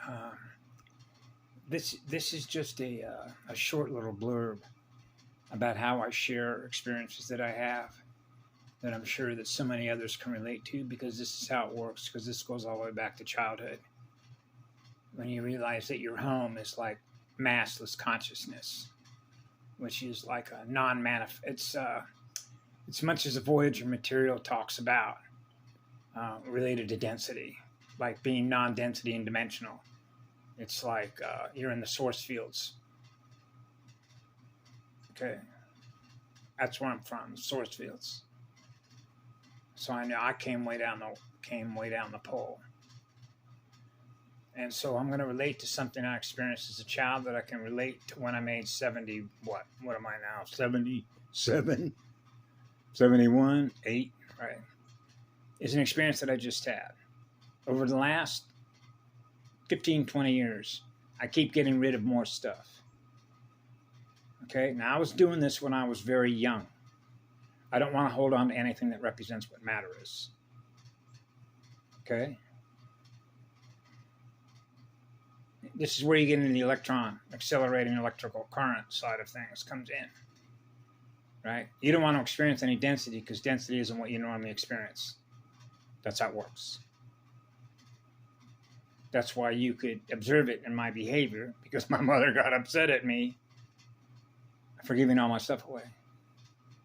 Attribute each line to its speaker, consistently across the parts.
Speaker 1: Um, this is just a short little blurb about how I share experiences that I have that I'm sure that so many others can relate to, because this is how it works, because this goes all the way back to childhood. When you realize that your home is like massless consciousness, which is like a non-manifest. It's much as the Voyager material talks about related to density, like being non-density and dimensional. It's like you're in the source fields. Okay, that's where I'm from, the source fields. So I know I came way down the pole. And so I'm going to relate to something I experienced as a child that I can relate to when I'm age 70. What am I now? 77, 71, 8, right? It's an experience that I just had. Over the last 15, 20 years, I keep getting rid of more stuff. Okay, now I was doing this when I was very young. I don't want to hold on to anything that represents what matter is. Okay? This is where you get into the electron, accelerating electrical current side of things comes in. Right? You don't want to experience any density because density isn't what you normally experience. That's how it works. That's why you could observe it in my behavior, because my mother got upset at me for giving all my stuff away.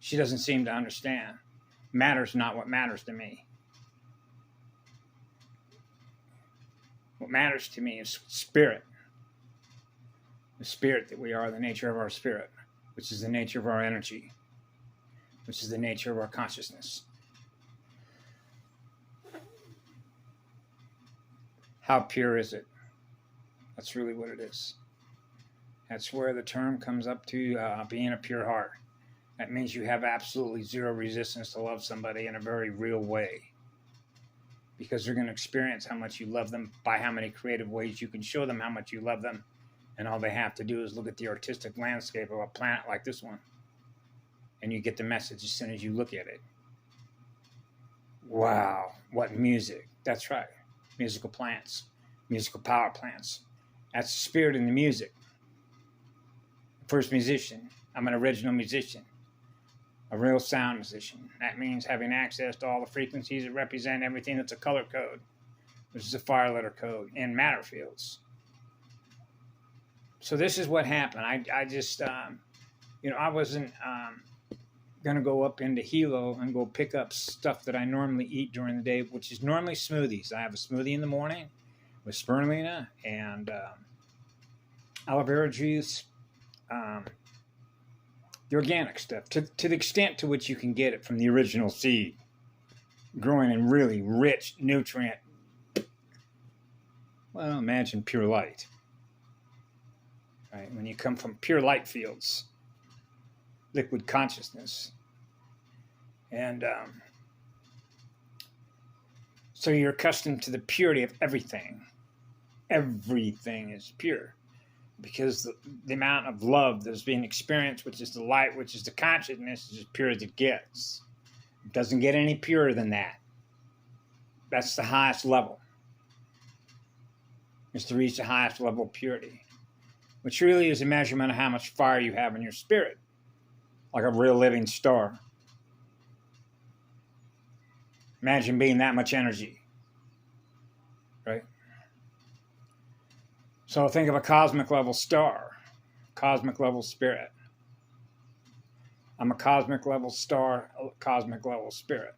Speaker 1: She doesn't seem to understand. Matter's not what matters to me. What matters to me is spirit. The spirit that we are, the nature of our spirit, which is the nature of our energy, which is the nature of our consciousness. How pure is it? That's really what it is. That's where the term comes up to being a pure heart. That means you have absolutely zero resistance to love somebody in a very real way, because they're going to experience how much you love them by how many creative ways you can show them how much you love them. And all they have to do is look at the artistic landscape of a planet like this one, and you get the message as soon as you look at it. Wow, what music. That's right. Musical plants, musical power plants. That's the spirit in the music. First musician. I'm an original musician, a real sound musician. That means having access to all the frequencies that represent everything that's a color code, which is a fire letter code in matter fields. So this is what happened. I just, I wasn't going to go up into Hilo and go pick up stuff that I normally eat during the day, which is normally smoothies. I have a smoothie in the morning with spirulina and aloe vera juice, the organic stuff, to the extent to which you can get it from the original seed, growing in really rich nutrient. Well, imagine pure light. Right? When you come from pure light fields, liquid consciousness. And so you're accustomed to the purity of everything. Everything is pure, because the amount of love that's being experienced, which is the light, which is the consciousness, is as pure as it gets. It doesn't get any purer than that. That's the highest level. Is to reach the highest level of purity, which really is a measurement of how much fire you have in your spirit, like a real living star. Imagine being that much energy, right? So think of a cosmic level star, cosmic level spirit. I'm a cosmic level star, a cosmic level spirit.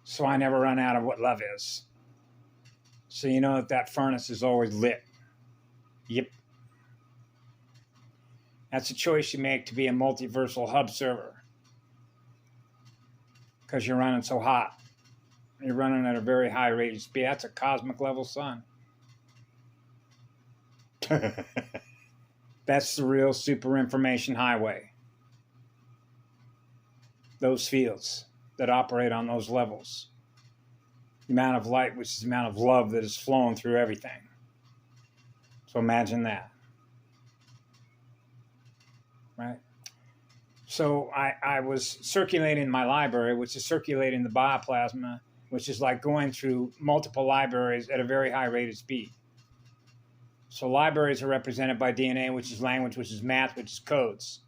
Speaker 1: So I never run out of what love is. So you know that furnace is always lit. Yep. That's a choice you make to be a multiversal hub server, because you're running so hot. You're running at a very high rate of speed. That's a cosmic level sun. That's the real super information highway. Those fields that operate on those levels. The amount of light, which is the amount of love that is flowing through everything. So imagine that. Right? So I was circulating my library, which is circulating the bioplasma, which is like going through multiple libraries at a very high rate of speed. So libraries are represented by DNA, which is language, which is math, which is codes.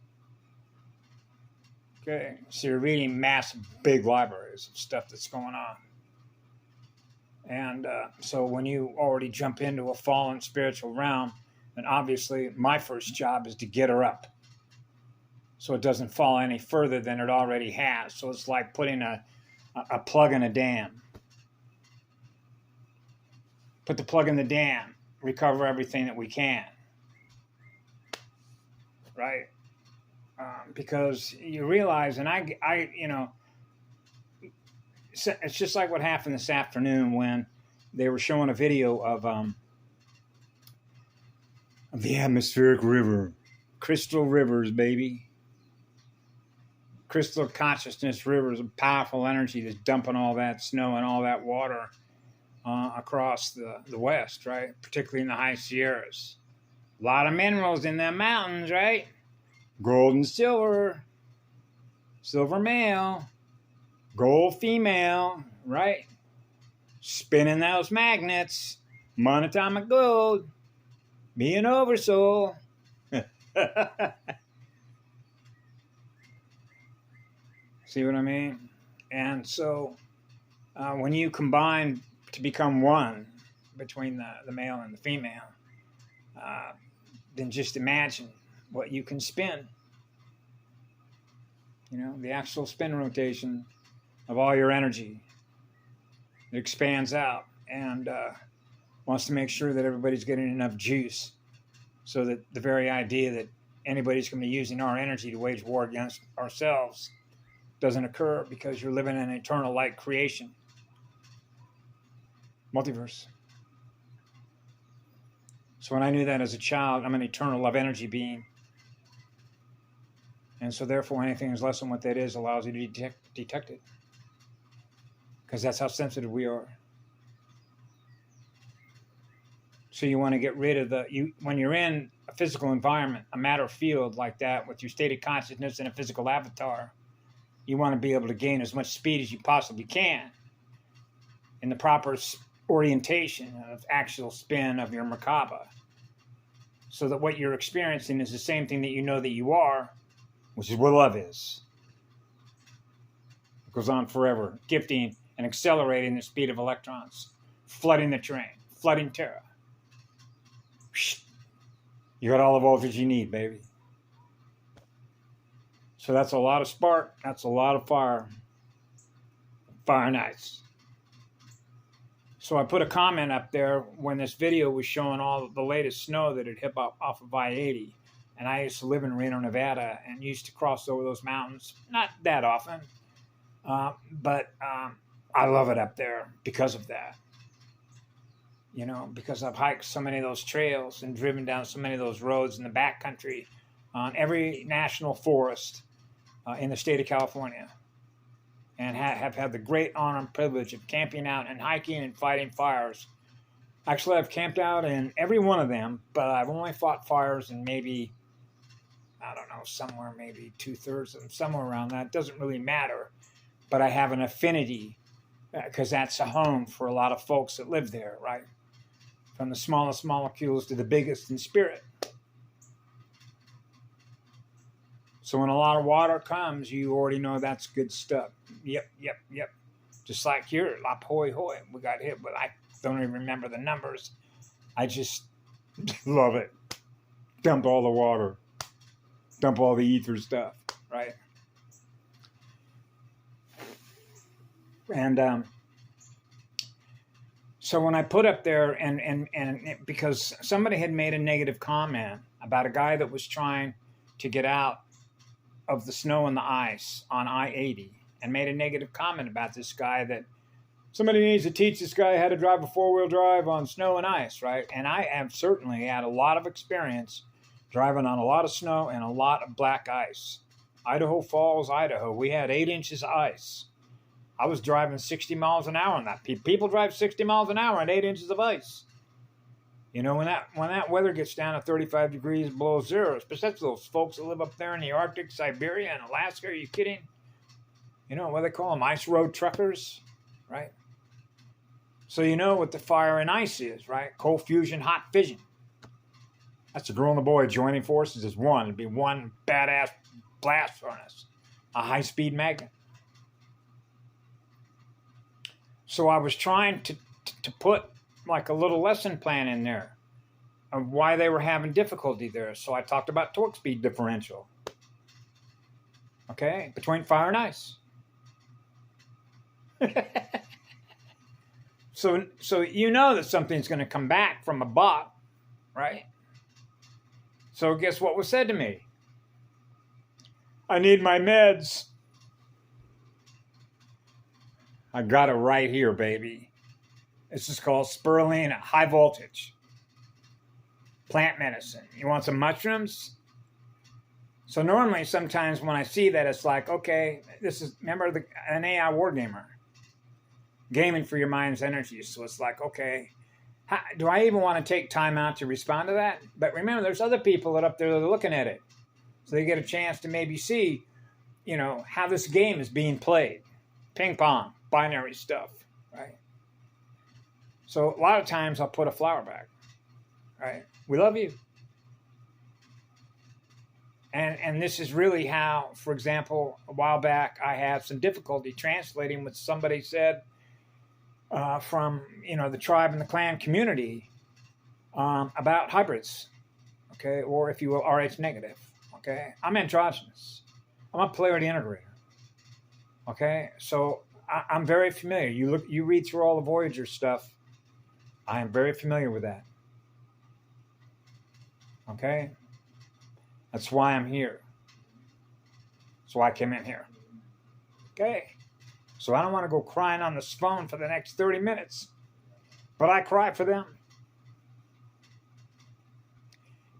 Speaker 1: Okay, so you're reading massive, big libraries of stuff that's going on. And so when you already jump into a fallen spiritual realm, then obviously my first job is to get her up so it doesn't fall any further than it already has. So it's like putting a plug in a dam. Put the plug in the dam, recover everything that we can, right? Because you realize, and I, you know, it's just like what happened this afternoon when they were showing a video of the atmospheric river, crystal rivers, baby. Crystal consciousness rivers of powerful energy that's dumping all that snow and all that water across the West, right? Particularly in the high Sierras. A lot of minerals in them mountains, right? Gold and silver, silver male, gold female, right? Spinning those magnets, monatomic gold, be an oversoul. See what I mean? And so when you combine to become one between the male and the female, then just imagine what you can spin. You know, the actual spin rotation of all your energy. It expands out and wants to make sure that everybody's getting enough juice so that the very idea that anybody's going to be using our energy to wage war against ourselves doesn't occur, because you're living in an eternal light creation. Multiverse. So when I knew that as a child, I'm an eternal love energy being. And so therefore anything is less than what that is allows you to detect it. Because that's how sensitive we are. So you want to get rid of when you're in a physical environment, a matter field like that, with your state of consciousness and a physical avatar, you want to be able to gain as much speed as you possibly can in the proper orientation of actual spin of your Merkaba, so that what you're experiencing is the same thing that you know that you are, which is what love is. It goes on forever, gifting and accelerating the speed of electrons, flooding the terrain, flooding Terra. You got all the voltage you need, baby. So that's a lot of spark. That's a lot of fire. Fire and ice. So I put a comment up there when this video was showing all the latest snow that had hit off of I-80. And I used to live in Reno, Nevada, and used to cross over those mountains. Not that often, but I love it up there because of that. You know, because I've hiked so many of those trails and driven down so many of those roads in the backcountry on every national forest in the state of California. And have had the great honor and privilege of camping out and hiking and fighting fires. Actually, I've camped out in every one of them, but I've only fought fires in maybe, I don't know, somewhere maybe 2/3 of them, somewhere around that. It doesn't really matter. But I have an affinity because that's a home for a lot of folks that live there, right? From the smallest molecules to the biggest in spirit. So when a lot of water comes, you already know that's good stuff. Yep. Just like here, La Hooy Hooy, we got hit, but I don't even remember the numbers. I just love it. Dump all the water. Dump all the ether stuff, right? And so when I put up there, and because somebody had made a negative comment about a guy that was trying to get out of the snow and the ice on I-80, and made a negative comment about this guy, that somebody needs to teach this guy how to drive a four-wheel drive on snow and ice, right? And I have certainly had a lot of experience driving on a lot of snow and a lot of black ice. Idaho Falls, Idaho, we had 8 inches of ice. I was driving 60 miles an hour on that. People drive 60 miles an hour on 8 inches of ice. You know, when that weather gets down to 35 degrees below zero, especially those folks that live up there in the Arctic, Siberia, and Alaska, are you kidding? You know what they call them? Ice road truckers, right? So you know what the fire and ice is, right? Cold fusion, hot fission. That's a girl and a boy joining forces as one. It'd be one badass blast furnace, a high-speed magnet. So I was trying to put like a little lesson plan in there of why they were having difficulty there. So I talked about torque speed differential. Okay, between fire and ice. So you know that something's going to come back from a bot, right? So guess what was said to me? I need my meds. I got it right here, baby. This is called spirulina, high voltage. Plant medicine. You want some mushrooms? So normally, sometimes when I see that, it's like, okay, this is, remember an AI wargamer. Gaming for your mind's energy. So it's like, okay, do I even want to take time out to respond to that? But remember, there's other people that up there that are looking at it. So they get a chance to maybe see, you know, how this game is being played. Ping pong, binary stuff, right? So a lot of times I'll put a flower back, right? We love you. And this is really how, for example, a while back, I had some difficulty translating what somebody said from, you know, the tribe and the clan community about hybrids, okay? Or if you will, RH negative, okay? I'm androgynous. I'm a polarity integrator, okay? So I'm very familiar. You read through all the Voyager stuff. I am very familiar with that, okay? That's why I'm here. That's why I came in here. Okay? So I don't want to go crying on this phone for the next 30 minutes. But I cry for them.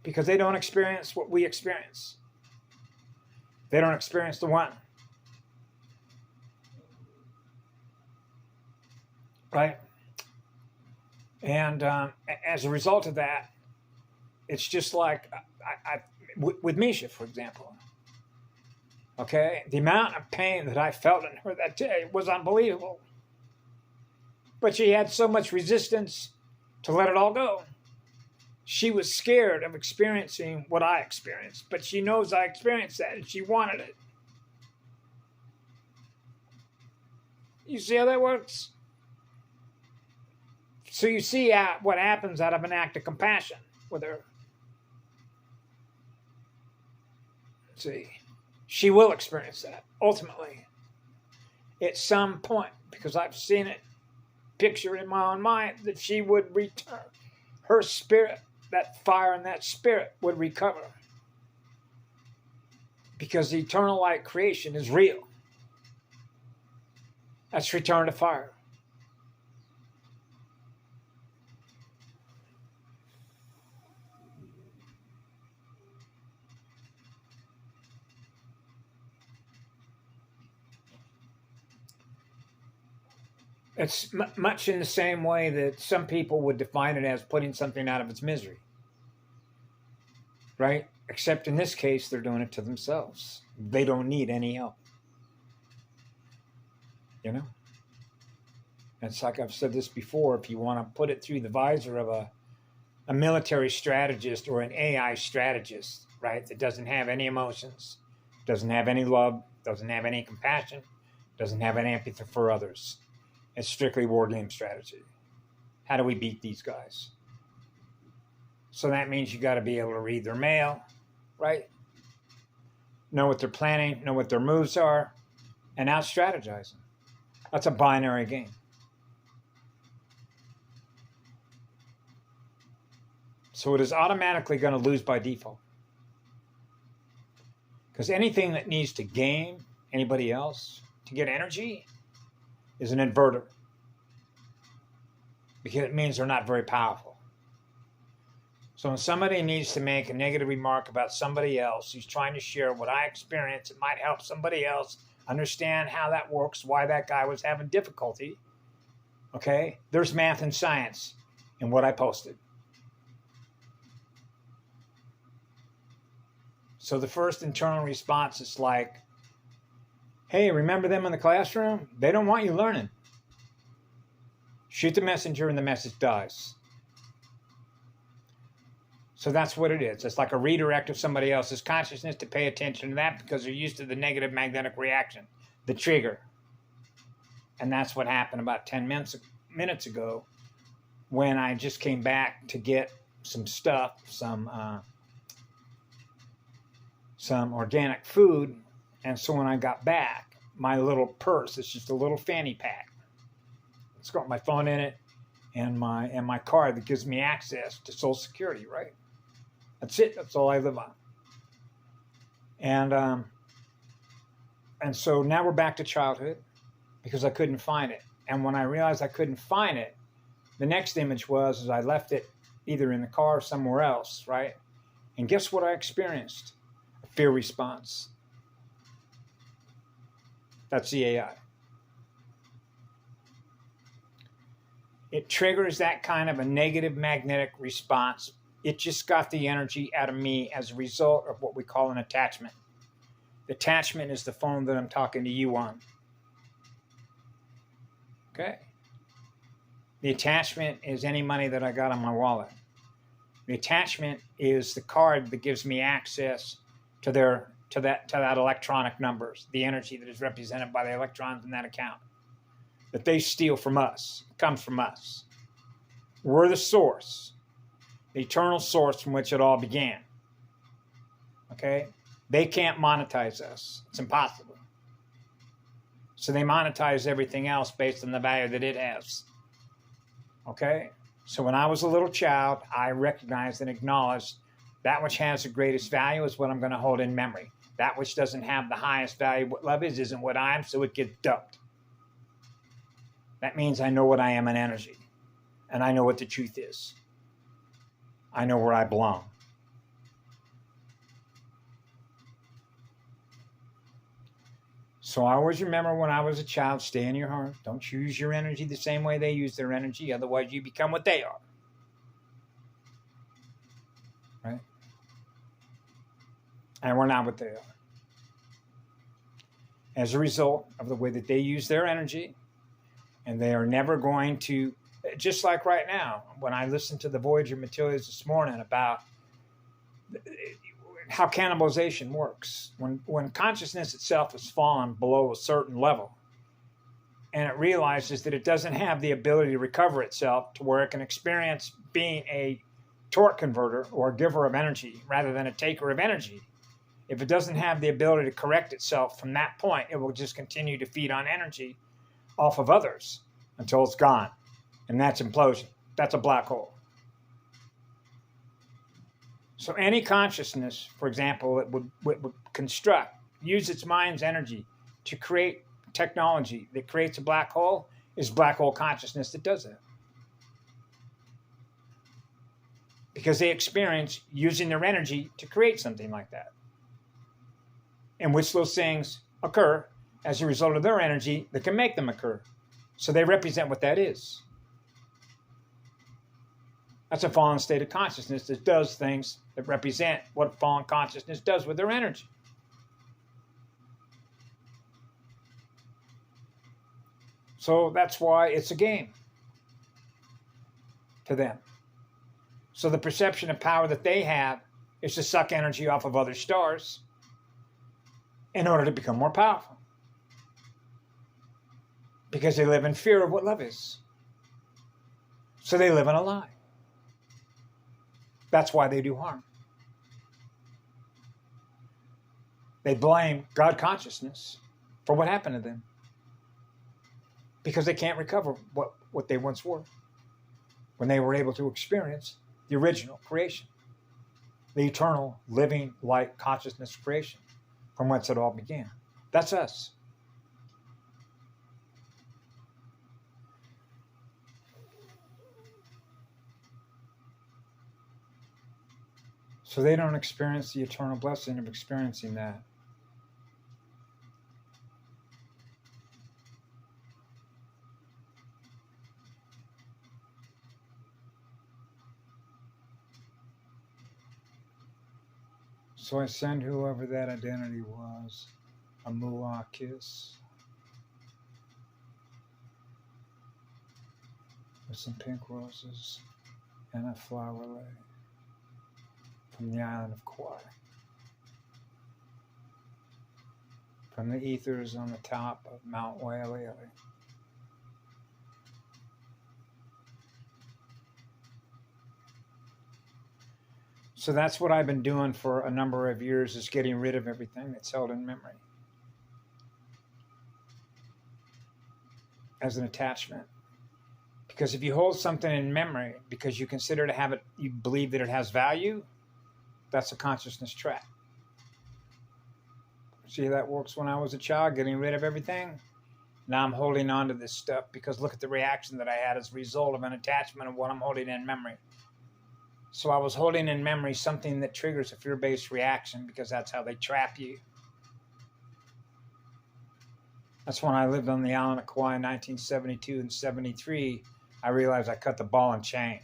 Speaker 1: Because they don't experience what we experience. They don't experience the one. Right? And as a result of that, it's just like with Misha, for example. Okay? The amount of pain that I felt in her that day was unbelievable. But she had so much resistance to let it all go. She was scared of experiencing what I experienced, but she knows I experienced that and she wanted it. You see how that works? So you see what happens out of an act of compassion with her. See, she will experience that ultimately at some point, because I've seen it pictured in my own mind that she would return. Her spirit, that fire and that spirit would recover, because the eternal light creation is real. That's return to fire. It's much in the same way that some people would define it as putting something out of its misery. Right? Except in this case, they're doing it to themselves. They don't need any help. You know? It's like I've said this before, if you want to put it through the visor of a military strategist or an AI strategist, right, that doesn't have any emotions, doesn't have any love, doesn't have any compassion, doesn't have any empathy for others. It's strictly war game strategy. How do we beat these guys? So that means you got to be able to read their mail, right? Know what they're planning, know what their moves are, and out strategize them. That's a binary game. So it is automatically going to lose by default. Because anything that needs to gain anybody else to get energy is an inverter, because it means they're not very powerful. So when somebody needs to make a negative remark about somebody else who's trying to share what I experience, it might help somebody else understand how that works, why that guy was having difficulty. Okay? There's math and science in what I posted. So the first internal response is like, hey, remember them in the classroom? They don't want you learning. Shoot the messenger and the message dies. So that's what it is. It's like a redirect of somebody else's consciousness to pay attention to that because they're used to the negative magnetic reaction, the trigger. And that's what happened about 10 minutes ago when I just came back to get some stuff, some organic food. And so when I got back, my little purse, it's just a little fanny pack. It's got my phone in it and my card that gives me access to Social Security, right? That's it. That's all I live on. And so now we're back to childhood because I couldn't find it. And when I realized I couldn't find it, the next image was I left it either in the car or somewhere else, right? And guess what I experienced? A fear response. That's the AI. It triggers that kind of a negative magnetic response. It just got the energy out of me as a result of what we call an attachment. The attachment is the phone that I'm talking to you on. Okay? The attachment is any money that I got on my wallet. The attachment is the card that gives me access to that electronic numbers, the energy that is represented by the electrons in that account. That they steal from us. It comes from us. We're the source. The eternal source from which it all began. Okay? They can't monetize us. It's impossible. So they monetize everything else based on the value that it has. Okay? So when I was a little child, I recognized and acknowledged that which has the greatest value is what I'm going to hold in memory. That which doesn't have the highest value, what love is, isn't what I am, so it gets dumped. That means I know what I am in energy. And I know what the truth is. I know where I belong. So I always remember when I was a child, stay in your heart. Don't use your energy the same way they use their energy. Otherwise, you become what they are. Right? And we're not what they are. As a result of the way that they use their energy, and they are never going to, just like right now, when I listened to the Voyager materials this morning about how cannibalization works. When consciousness itself has fallen below a certain level, and it realizes that it doesn't have the ability to recover itself to where it can experience being a torque converter or a giver of energy rather than a taker of energy. If it doesn't have the ability to correct itself from that point, it will just continue to feed on energy off of others until it's gone. And that's implosion. That's a black hole. So any consciousness, for example, that would construct, use its mind's energy to create technology that creates a black hole is black hole consciousness that does that. Because they experience using their energy to create something like that. In which those things occur as a result of their energy that can make them occur. So they represent what that is. That's a fallen state of consciousness that does things that represent what fallen consciousness does with their energy. So that's why it's a game to them. So the perception of power that they have is to suck energy off of other stars in order to become more powerful. Because they live in fear of what love is. So they live in a lie. That's why they do harm. They blame God consciousness for what happened to them. Because they can't recover what they once were. When they were able to experience the original creation. The eternal, living, light consciousness creation. From whence it all began. That's us. So they don't experience the eternal blessing of experiencing that. So I send whoever that identity was a moolah kiss with some pink roses and a flower lei. from the island of Kauai. From the ethers on the top of Mount Waialeale. So that's what I've been doing for a number of years, is getting rid of everything that's held in memory as an attachment. Because if you hold something in memory because you consider to have it, you believe that it has value, that's a consciousness trap. See how that works when I was a child, getting rid of everything? Now I'm holding on to this stuff because look at the reaction that I had as a result of an attachment of what I'm holding in memory. So I was holding in memory something that triggers a fear-based reaction because that's how they trap you. That's when I lived on the island of Kauai in 1972 and 73. I realized I cut the ball and chain.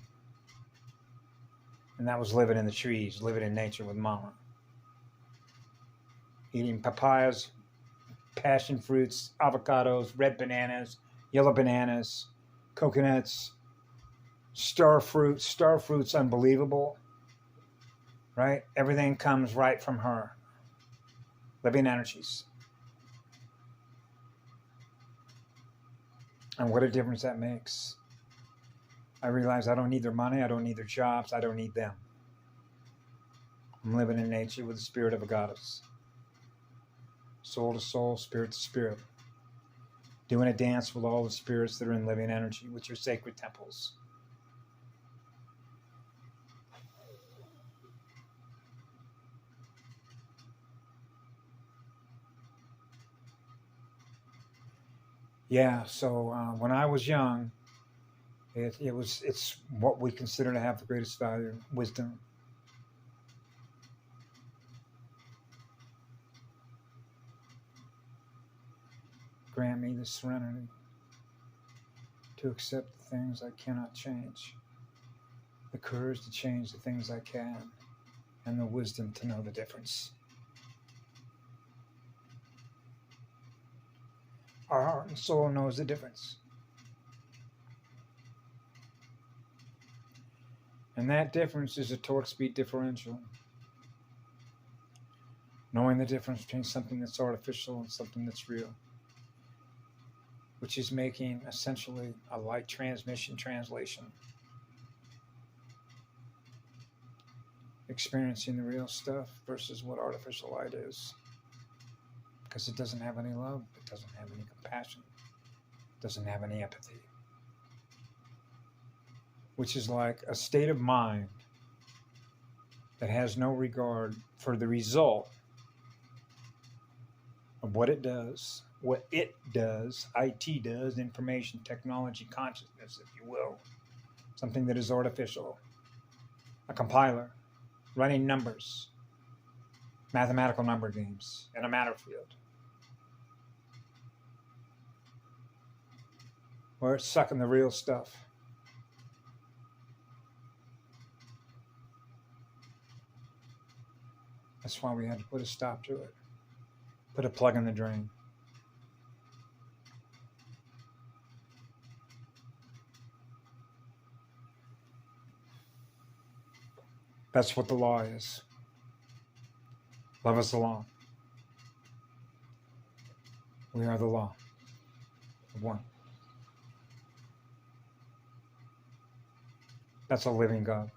Speaker 1: And that was living in the trees, living in nature with mama. Eating papayas, passion fruits, avocados, red bananas, yellow bananas, coconuts, star fruit. Star fruit's unbelievable, right? Everything comes right from her. Living energies. And what a difference that makes. I realize I don't need their money, I don't need their jobs, I don't need them. I'm living in nature with the spirit of a goddess. Soul to soul, spirit to spirit. Doing a dance with all the spirits that are in living energy, which are sacred temples. Yeah, so when I was young, it's what we consider to have the greatest value, wisdom. Grant me the serenity to accept the things I cannot change, the courage to change the things I can, and the wisdom to know the difference. Our heart and soul knows the difference. And that difference is a torque speed differential. Knowing the difference between something that's artificial and something that's real. Which is making essentially a light transmission translation. Experiencing the real stuff versus what artificial light is. Because it doesn't have any love, it doesn't have any compassion, it doesn't have any empathy. Which is like a state of mind that has no regard for the result of what it does, IT does, information, technology, consciousness, if you will. Something that is artificial. A compiler, running numbers, mathematical number games in a matter field. Where it's sucking the real stuff. That's why we had to put a stop to it. Put a plug in the drain. That's what the law is. Love is the law. We are the law of one. That's a living God.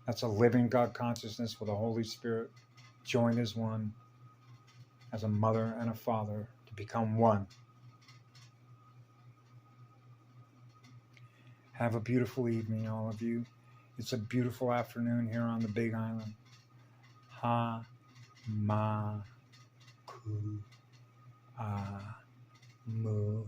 Speaker 1: That's a living God consciousness with a Holy Spirit joined as one, as a mother and a father to become one. Have a beautiful evening, all of you. It's a beautiful afternoon here on the Big Island. Ha, ma, ku, a, mu.